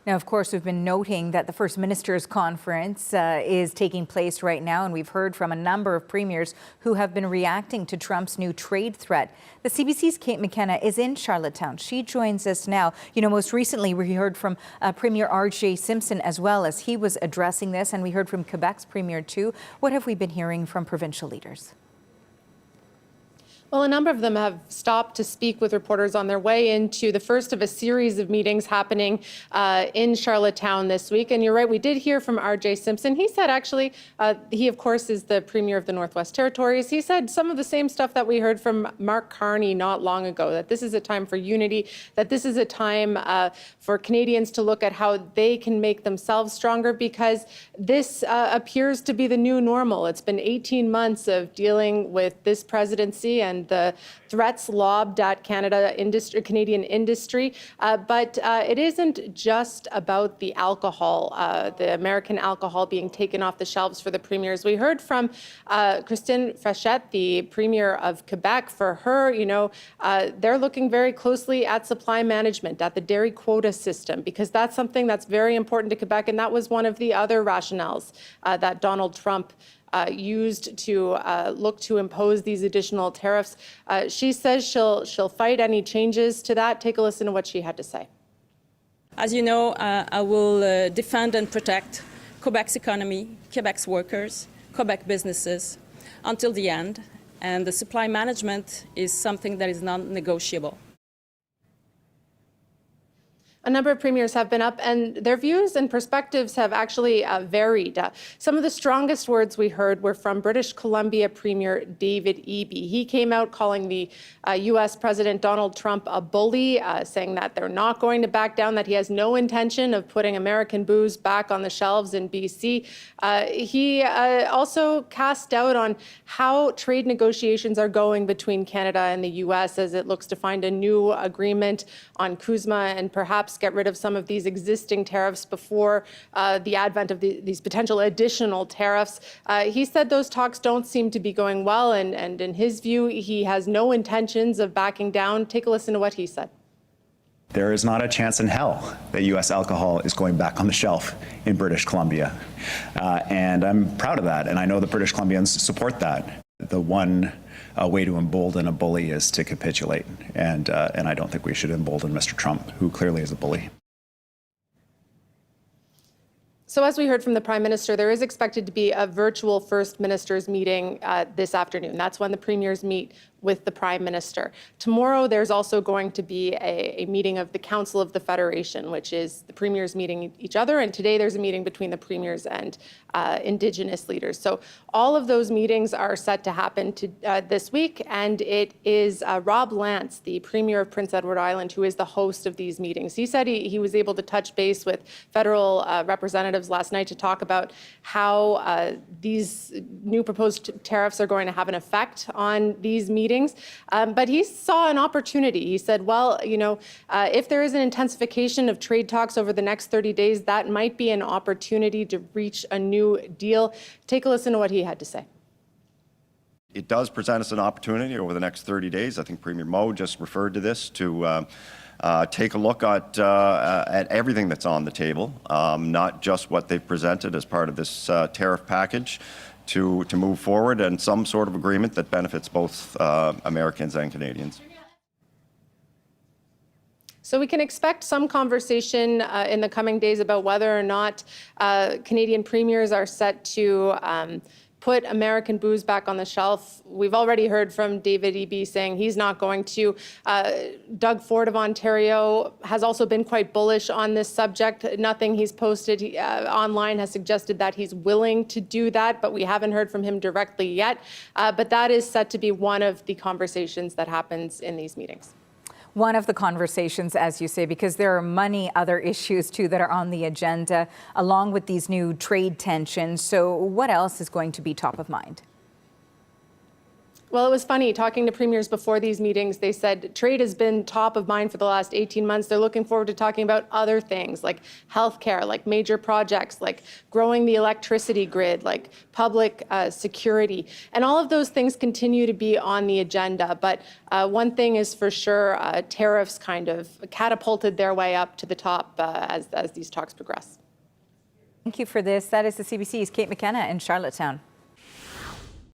Now, of course, we've been noting that the First Minister's Conference is taking place right now, and we've heard from a number of premiers who have been reacting to Trump's new trade threat. The CBC's Kate McKenna is in Charlottetown. She joins us now. You know, most recently we heard from Premier R.J. Simpson as well as he was addressing this, and we heard from Quebec's Premier too. What have we been hearing from provincial leaders? Well, a number of them have stopped to speak with reporters on their way into the first of a series of meetings happening in Charlottetown this week. And you're right, we did hear from R.J. Simpson. He said, actually, he, of course, is the Premier of the Northwest Territories. He said some of the same stuff that we heard from Mark Carney not long ago, that this is a time for unity, that this is a time for Canadians to look at how they can make themselves stronger, because this appears to be the new normal. It's been 18 months of dealing with this presidency and the threats lobbed at Canadian industry. But it isn't just about the alcohol, the American alcohol being taken off the shelves for the premiers. We heard from Christine Frechette, the Premier of Quebec. For her, you know, they're looking very closely at supply management, at the dairy quota system, because that's something that's very important to Quebec. And that was one of the other rationales that Donald Trump used to look to impose these additional tariffs. She says she'll fight any changes to that. Take a listen to what she had to say. As you know, I will defend and protect Quebec's economy, Quebec's workers, Quebec businesses until the end. And the supply management is something that is non-negotiable. A number of premiers have been up, and their views and perspectives have actually varied. Some of the strongest words we heard were from British Columbia Premier David Eby. He came out calling the U.S. President Donald Trump a bully, saying that they're not going to back down, that he has no intention of putting American booze back on the shelves in BC. He also cast doubt on how trade negotiations are going between Canada and the U.S. as it looks to find a new agreement on CUSMA and perhaps get rid of some of these existing tariffs before the advent of these potential additional tariffs. He said those talks don't seem to be going well, and in his view, he has no intentions of backing down. Take a listen to what he said. There is not a chance in hell that U.S. alcohol is going back on the shelf in British Columbia. And I'm proud of that, and I know the British Columbians support that. The one way to embolden a bully is to capitulate, and I don't think we should embolden Mr. Trump, who clearly is a bully. So as we heard from the Prime Minister, there is expected to be a virtual First Minister's meeting this afternoon. That's when the premiers meet with the Prime Minister. Tomorrow, there's also going to be a meeting of the Council of the Federation, which is the premiers meeting each other. And today, there's a meeting between the premiers and Indigenous leaders. So all of those meetings are set to happen this week. And it is Rob Lance, the Premier of Prince Edward Island, who is the host of these meetings. He said he was able to touch base with federal representatives last night to talk about how these new proposed tariffs are going to have an effect on these meetings. But he saw an opportunity. He said, well, you know, if there is an intensification of trade talks over the next 30 days, that might be an opportunity to reach a new deal. Take a listen to what he had to say. It does present us an opportunity over the next 30 days. I think Premier Moe just referred to this, to take a look at everything that's on the table, not just what they've presented as part of this tariff package, to move forward and some sort of agreement that benefits both Americans and Canadians. So we can expect some conversation in the coming days about whether or not Canadian premiers are set to put American booze back on the shelf. We've already heard from David Eby saying he's not going to. Doug Ford of Ontario has also been quite bullish on this subject. Nothing he's posted online has suggested that he's willing to do that, but we haven't heard from him directly yet. But that is set to be one of the conversations that happens in these meetings. One of the conversations, as you say, because there are many other issues, too, that are on the agenda, along with these new trade tensions. So what else is going to be top of mind? Well, it was funny talking to premiers before these meetings. They said trade has been top of mind for the last 18 months. They're looking forward to talking about other things like healthcare, like major projects, like growing the electricity grid, like public security. And all of those things continue to be on the agenda. But one thing is for sure, tariffs kind of catapulted their way up to the top as these talks progress. Thank you for this. That is the CBC's Kate McKenna in Charlottetown.